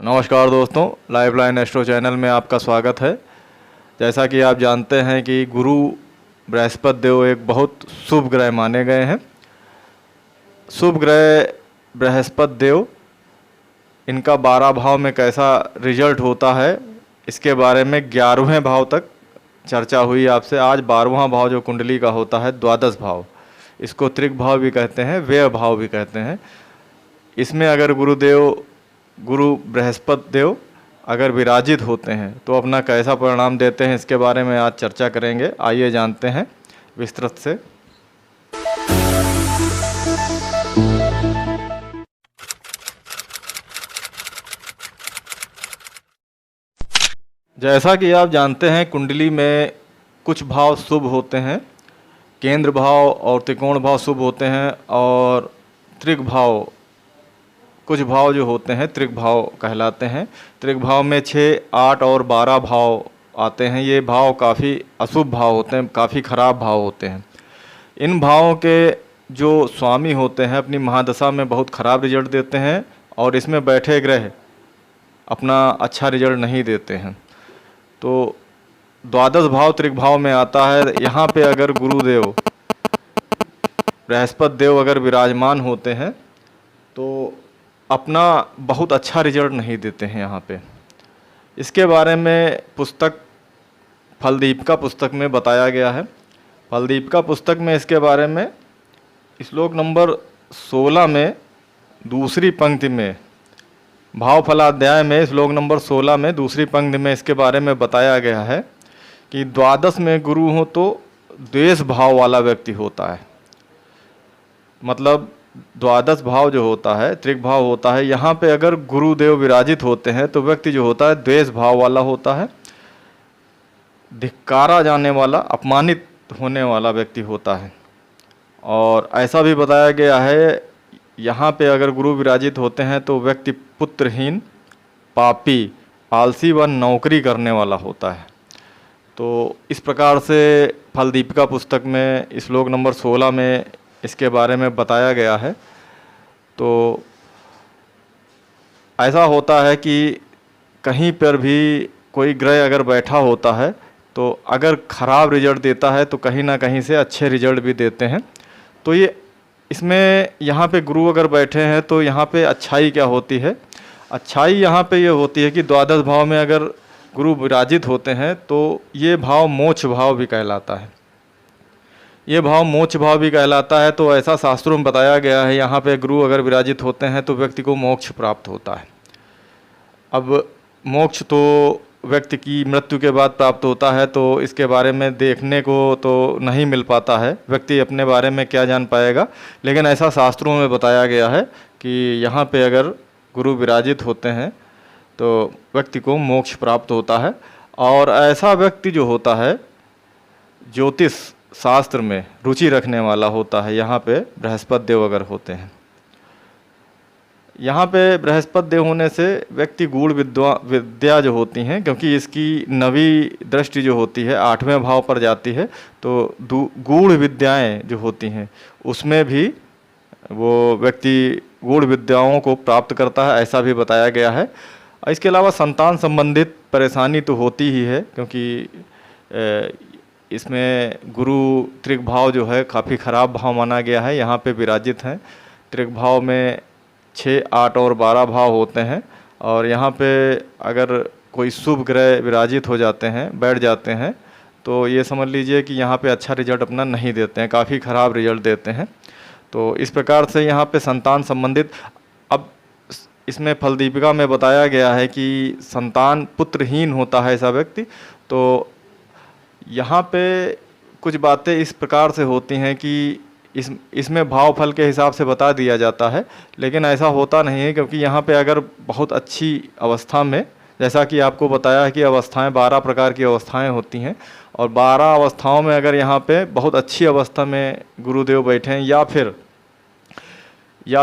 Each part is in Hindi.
नमस्कार दोस्तों, लाइफलाइन एस्ट्रो चैनल में आपका स्वागत है। जैसा कि आप जानते हैं कि गुरु बृहस्पति देव एक बहुत शुभ ग्रह माने गए हैं। शुभ ग्रह बृहस्पति देव, इनका 12 भाव में कैसा रिजल्ट होता है इसके बारे में 11वें भाव तक चर्चा हुई आपसे। आज 12वां भाव जो कुंडली का होता है, द्वादश भाव, इसको त्रिक भाव भी कहते हैं, व्यय भाव भी कहते हैं। इसमें अगर गुरु बृहस्पति देव अगर विराजित होते हैं तो अपना कैसा परिणाम देते हैं, इसके बारे में आज चर्चा करेंगे। आइए जानते हैं विस्तृत से। जैसा कि आप जानते हैं, कुंडली में कुछ भाव शुभ होते हैं, केंद्र भाव और त्रिकोण भाव शुभ होते हैं, और त्रिक भाव, कुछ भाव जो होते हैं त्रिक भाव कहलाते हैं। त्रिक भाव में 6, 8 और 12 भाव आते हैं। ये भाव काफ़ी अशुभ भाव होते हैं, काफ़ी खराब भाव होते हैं। इन भावों के जो स्वामी होते हैं अपनी महादशा में बहुत ख़राब रिजल्ट देते हैं, और इसमें बैठे ग्रह अपना अच्छा रिजल्ट नहीं देते हैं। तो द्वादश भाव त्रिक भाव में आता है। यहाँ पे अगर गुरुदेव बृहस्पति देव अगर विराजमान होते हैं तो अपना बहुत अच्छा रिजल्ट नहीं देते हैं यहाँ पे। इसके बारे में पुस्तक फलदीपिका पुस्तक में बताया गया है। फलदीपिका पुस्तक में इसके बारे में श्लोक नंबर 16 में दूसरी पंक्ति में, भाव फलाध्याय में श्लोक नंबर 16 में दूसरी पंक्ति में इसके बारे में बताया गया है कि द्वादश में गुरु हो तो द्वेष भाव वाला व्यक्ति होता है। मतलब द्वादश भाव जो होता है त्रिक भाव होता है, यहाँ पे अगर गुरुदेव विराजित होते हैं तो व्यक्ति जो होता है द्वेष भाव वाला होता है, धिक्कारा जाने वाला, अपमानित होने वाला व्यक्ति होता है। और ऐसा भी बताया गया है यहाँ पे अगर गुरु विराजित होते हैं तो व्यक्ति पुत्रहीन, पापी, आलसी व नौकरी करने वाला होता है। तो इस प्रकार से फलदीपिका पुस्तक में श्लोक नंबर 16 में इसके बारे में बताया गया है। तो ऐसा होता है कि कहीं पर भी कोई ग्रह अगर बैठा होता है तो अगर ख़राब रिजल्ट देता है तो कहीं ना कहीं से अच्छे रिजल्ट भी देते हैं। तो ये इसमें यहाँ पे गुरु अगर बैठे हैं तो यहाँ पे अच्छाई क्या होती है? अच्छाई यहाँ पे ये होती है कि द्वादश भाव में अगर गुरु विराजित होते हैं तो ये भाव मोक्ष भाव भी कहलाता है। ये भाव मोक्ष भाव भी कहलाता है। तो ऐसा शास्त्रों में बताया गया है, यहाँ पे गुरु अगर विराजित होते हैं तो व्यक्ति को मोक्ष प्राप्त होता है। अब मोक्ष तो व्यक्ति की मृत्यु के बाद प्राप्त होता है, तो इसके बारे में देखने को तो नहीं मिल पाता है, व्यक्ति अपने बारे में क्या जान पाएगा। लेकिन ऐसा शास्त्रों में बताया गया है कि यहाँ पे अगर गुरु विराजित होते हैं तो व्यक्ति को मोक्ष प्राप्त होता है। और ऐसा व्यक्ति जो होता है ज्योतिष शास्त्र में रुचि रखने वाला होता है, यहाँ पे बृहस्पति देव अगर होते हैं। यहाँ पे बृहस्पति देव होने से व्यक्ति गूढ़ विद्या जो होती हैं, क्योंकि इसकी नवी दृष्टि जो होती है 8वें भाव पर जाती है, तो गूढ़ विद्याएं जो होती हैं उसमें भी वो व्यक्ति गूढ़ विद्याओं को प्राप्त करता है, ऐसा भी बताया गया है। इसके अलावा संतान संबंधित परेशानी तो होती ही है, क्योंकि इसमें गुरु त्रिक भाव जो है काफ़ी ख़राब भाव माना गया है, यहाँ पे विराजित हैं। त्रिक भाव में 6, 8 और 12 भाव होते हैं, और यहाँ पे अगर कोई शुभ ग्रह विराजित हो जाते हैं, बैठ जाते हैं, तो ये समझ लीजिए कि यहाँ पे अच्छा रिजल्ट अपना नहीं देते हैं, काफ़ी ख़राब रिजल्ट देते हैं। तो इस प्रकार से यहाँ पे संतान संबंधित, अब इसमें फलदीपिका में बताया गया है कि संतान पुत्रहीन होता है ऐसा व्यक्ति। तो यहाँ पे कुछ बातें इस प्रकार से होती हैं कि इसमें भाव फल के हिसाब से बता दिया जाता है, लेकिन ऐसा होता नहीं है। क्योंकि यहाँ पे अगर बहुत अच्छी अवस्था में, जैसा कि आपको बताया है कि अवस्थाएं 12 प्रकार की अवस्थाएं होती हैं, और 12 अवस्थाओं में अगर यहाँ पे बहुत अच्छी अवस्था में गुरुदेव बैठे हैं, या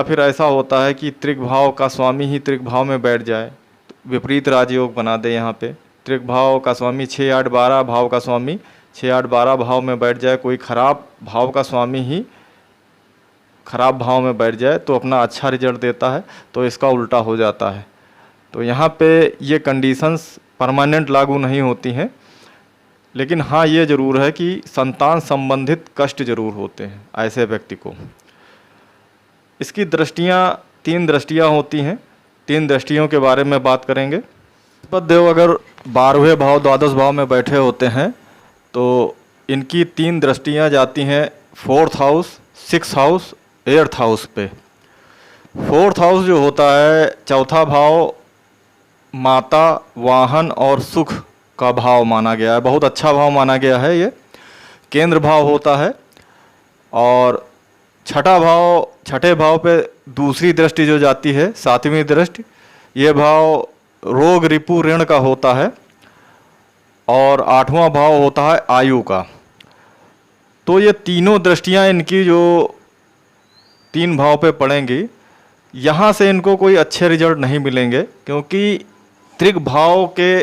फिर ऐसा होता है कि त्रिक भाव का स्वामी ही त्रिक भाव में बैठ जाए, तो विपरीत राजयोग बना दे। यहाँ पे त्रिक भाव का स्वामी 6, 8, 12 भाव का स्वामी 6, 8, 12 भाव में बैठ जाए, कोई खराब भाव का स्वामी ही खराब भाव में बैठ जाए तो अपना अच्छा रिजल्ट देता है, तो इसका उल्टा हो जाता है। तो यहाँ पे ये कंडीशंस परमानेंट लागू नहीं होती हैं, लेकिन हाँ ये ज़रूर है कि संतान संबंधित कष्ट जरूर होते हैं ऐसे व्यक्ति को। इसकी दृष्टियाँ 3 दृष्टियाँ होती हैं, 3 दृष्टियों के बारे में बात करेंगे। बृहस्पति देव अगर 12वें भाव द्वादश भाव में बैठे होते हैं तो इनकी 3 दृष्टियाँ जाती हैं 4th house, 6th house, 8th house पे। 4th हाउस जो होता है, चौथा भाव माता, वाहन और सुख का भाव माना गया है, बहुत अच्छा भाव माना गया है, ये केंद्र भाव होता है। और छठे भाव पे दूसरी दृष्टि जो जाती है, 7वीं दृष्टि, ये भाव रोग रिपु ऋण का होता है। और 8वां भाव होता है आयु का। तो ये तीनों दृष्टियां इनकी जो 3 भाव पे पड़ेंगी, यहाँ से इनको कोई अच्छे रिजल्ट नहीं मिलेंगे, क्योंकि त्रिक भाव के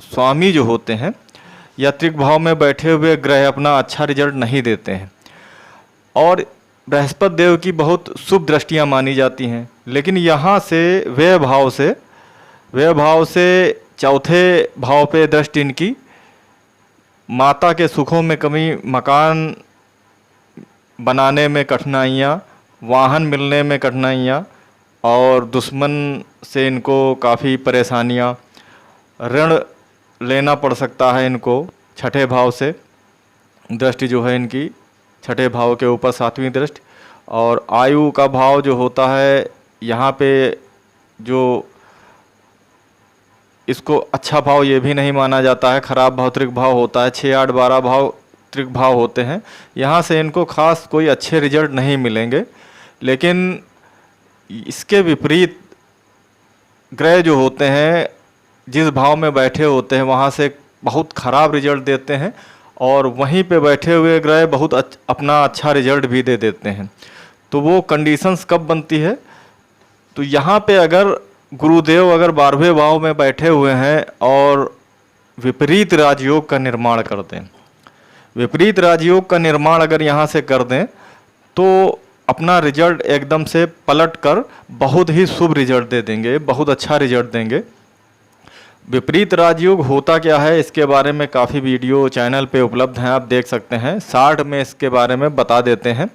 स्वामी जो होते हैं या त्रिक भाव में बैठे हुए ग्रह अपना अच्छा रिजल्ट नहीं देते हैं। और बृहस्पति देव की बहुत शुभ दृष्टियां मानी जाती हैं, लेकिन यहाँ से व्यय भाव से चौथे भाव पे दृष्टि इनकी माता के सुखों में कमी, मकान बनाने में कठिनाइयाँ, वाहन मिलने में कठिनाइयाँ और दुश्मन से इनको काफ़ी परेशानियाँ, ऋण लेना पड़ सकता है इनको। छठे भाव से दृष्टि जो है इनकी छठे भाव के ऊपर 7वीं दृष्टि। और आयु का भाव जो होता है, यहाँ पे जो इसको अच्छा भाव ये भी नहीं माना जाता है, खराब भाव त्रिक भाव होता है। 6, 8, 12 भाव त्रिक भाव होते हैं, यहाँ से इनको खास कोई अच्छे रिजल्ट नहीं मिलेंगे। लेकिन इसके विपरीत ग्रह जो होते हैं, जिस भाव में बैठे होते हैं वहाँ से बहुत ख़राब रिजल्ट देते हैं, और वहीं पे बैठे हुए ग्रह बहुत अपना अच्छा रिजल्ट भी दे देते हैं। तो वो कंडीशंस कब बनती है, तो यहाँ पे अगर गुरुदेव अगर 12वें भाव में बैठे हुए हैं और विपरीत राजयोग का निर्माण कर दें, विपरीत राजयोग का निर्माण अगर यहाँ से कर दें तो अपना रिजल्ट एकदम से पलट कर बहुत ही शुभ रिजल्ट दे देंगे, बहुत अच्छा रिजल्ट देंगे। विपरीत राजयोग होता क्या है, इसके बारे में काफ़ी वीडियो चैनल पे उपलब्ध हैं, आप देख सकते हैं। 60 में इसके बारे में बता देते हैं।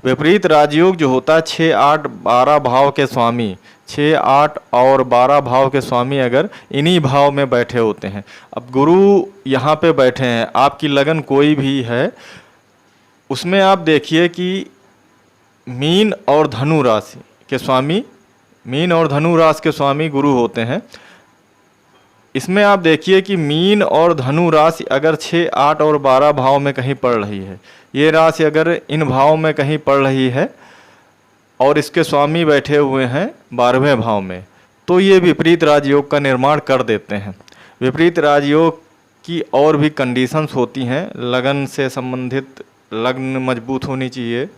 विपरीत राजयोग जो होता है 6, 8, 12 भाव के स्वामी, 6, 8 और 12 भाव के स्वामी अगर इन्हीं भाव में बैठे होते हैं। अब गुरु यहाँ पे बैठे हैं, आपकी लगन कोई भी है, उसमें आप देखिए कि मीन और धनु राशि के स्वामी, मीन और धनु राशि के स्वामी गुरु होते हैं। इसमें आप देखिए कि मीन और धनु राशि अगर 6, 8 और 12 भाव में कहीं पड़ रही है, ये राशि अगर इन भाव में कहीं पड़ रही है और इसके स्वामी बैठे हुए हैं 12वें भाव में, तो ये विपरीत राजयोग का निर्माण कर देते हैं। विपरीत राजयोग की और भी कंडीशंस होती हैं, लगन से संबंधित, लग्न मजबूत होनी चाहिए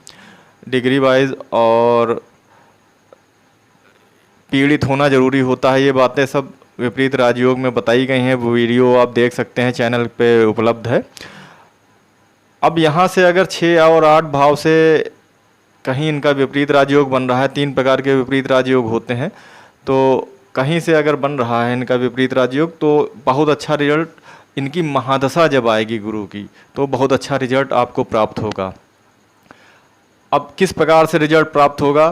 डिग्री वाइज, और पीड़ित होना जरूरी होता है। ये बातें सब विपरीत राजयोग में बताई गई हैं, वो वीडियो आप देख सकते हैं, चैनल पे उपलब्ध है। अब यहाँ से अगर 6 और 8 भाव से कहीं इनका विपरीत राजयोग बन रहा है, 3 प्रकार के विपरीत राजयोग होते हैं, तो कहीं से अगर बन रहा है इनका विपरीत राजयोग तो बहुत अच्छा रिजल्ट, इनकी महादशा जब आएगी गुरु की तो बहुत अच्छा रिजल्ट आपको प्राप्त होगा। अब किस प्रकार से रिजल्ट प्राप्त होगा,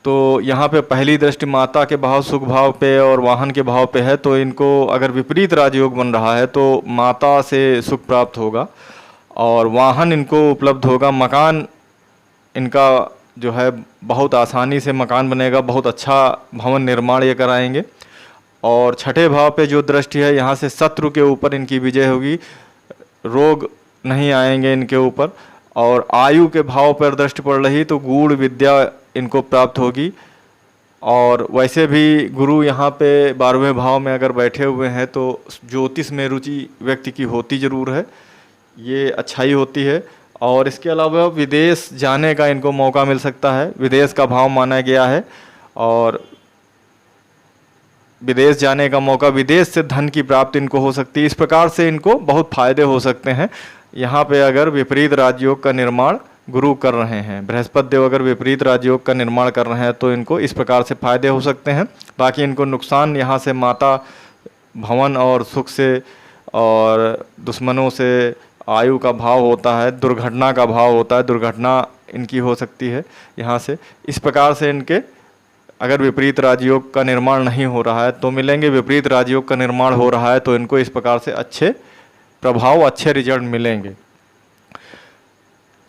तो यहाँ पे पहली दृष्टि माता के भाव, सुख भाव पे और वाहन के भाव पे है, तो इनको अगर विपरीत राजयोग बन रहा है तो माता से सुख प्राप्त होगा और वाहन इनको उपलब्ध होगा। मकान इनका जो है बहुत आसानी से मकान बनेगा, बहुत अच्छा भवन निर्माण ये कराएंगे। और छठे भाव पे जो दृष्टि है, यहाँ से शत्रु के ऊपर इनकी विजय होगी, रोग नहीं आएंगे इनके ऊपर। और आयु के भाव पर दृष्टि पड़ रही तो गूढ़ विद्या इनको प्राप्त होगी। और वैसे भी गुरु यहाँ पे 12वें भाव में अगर बैठे हुए हैं तो ज्योतिष में रुचि व्यक्ति की होती ज़रूर है, ये अच्छाई होती है। और इसके अलावा विदेश जाने का इनको मौका मिल सकता है, विदेश का भाव माना गया है, और विदेश जाने का मौका, विदेश से धन की प्राप्ति इनको हो सकती है। इस प्रकार से इनको बहुत फायदे हो सकते हैं यहाँ पे अगर विपरीत राजयोग का निर्माण गुरु कर रहे हैं। बृहस्पति देव अगर विपरीत राजयोग का निर्माण कर रहे हैं तो इनको इस प्रकार से फायदे हो सकते हैं। बाकी इनको नुकसान यहाँ से माता, भवन और सुख से, और दुश्मनों से, आयु का भाव होता है, दुर्घटना का भाव होता है, दुर्घटना इनकी हो सकती है यहाँ से। इस प्रकार से इनके अगर विपरीत राजयोग का निर्माण नहीं हो रहा है तो मिलेंगे, विपरीत राजयोग का निर्माण हो रहा है तो इनको इस प्रकार से अच्छे प्रभाव, अच्छे रिजल्ट मिलेंगे।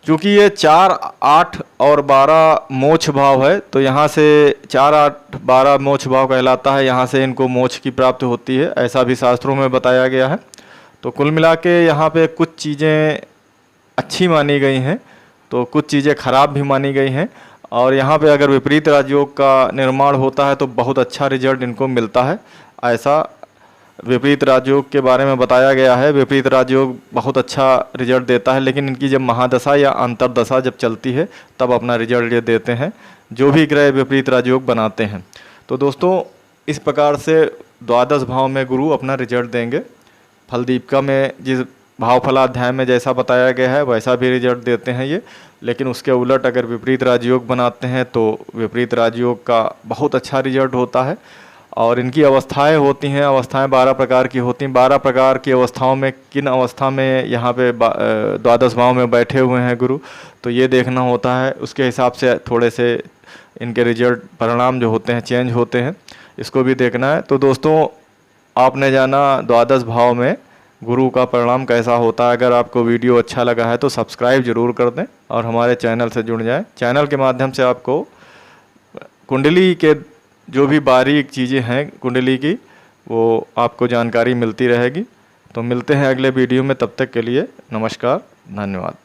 क्योंकि ये 4, 8 और 12 मोक्ष भाव है, तो यहाँ से 4, 8, 12 मोक्ष भाव कहलाता है, यहाँ से इनको मोक्ष की प्राप्ति होती है, ऐसा भी शास्त्रों में बताया गया है। तो कुल मिला के यहाँ पे कुछ चीज़ें अच्छी मानी गई हैं तो कुछ चीज़ें खराब भी मानी गई हैं। और यहाँ पे अगर विपरीत राजयोग का निर्माण होता है तो बहुत अच्छा रिजल्ट इनको मिलता है, ऐसा विपरीत राजयोग के बारे में बताया गया है। विपरीत राजयोग बहुत अच्छा रिजल्ट देता है, लेकिन इनकी जब महादशा या अंतरदशा जब चलती है तब अपना रिजल्ट ये देते हैं, जो भी ग्रह विपरीत राजयोग बनाते हैं। तो दोस्तों इस प्रकार से द्वादश भाव में गुरु अपना रिजल्ट देंगे। फलदीपिका में जिस भाव फलाध्याय में जैसा बताया गया है वैसा भी रिजल्ट देते हैं ये, लेकिन उसके उलट अगर विपरीत राजयोग बनाते हैं तो विपरीत राजयोग का बहुत अच्छा रिजल्ट होता है। और इनकी अवस्थाएं होती हैं, अवस्थाएं 12 प्रकार की होती हैं। 12 प्रकार की अवस्थाओं में किन अवस्था में यहाँ पे द्वादश भाव में बैठे हुए हैं गुरु, तो ये देखना होता है। उसके हिसाब से थोड़े से इनके रिजल्ट, परिणाम जो होते हैं चेंज होते हैं, इसको भी देखना है। तो दोस्तों आपने जाना द्वादश भाव में गुरु का परिणाम कैसा होता है। अगर आपको वीडियो अच्छा लगा है तो सब्सक्राइब जरूर कर दें और हमारे चैनल से जुड़ जाएं। चैनल के माध्यम से आपको कुंडली के जो भी बारीक चीज़ें हैं कुंडली की, वो आपको जानकारी मिलती रहेगी। तो मिलते हैं अगले वीडियो में, तब तक के लिए नमस्कार, धन्यवाद।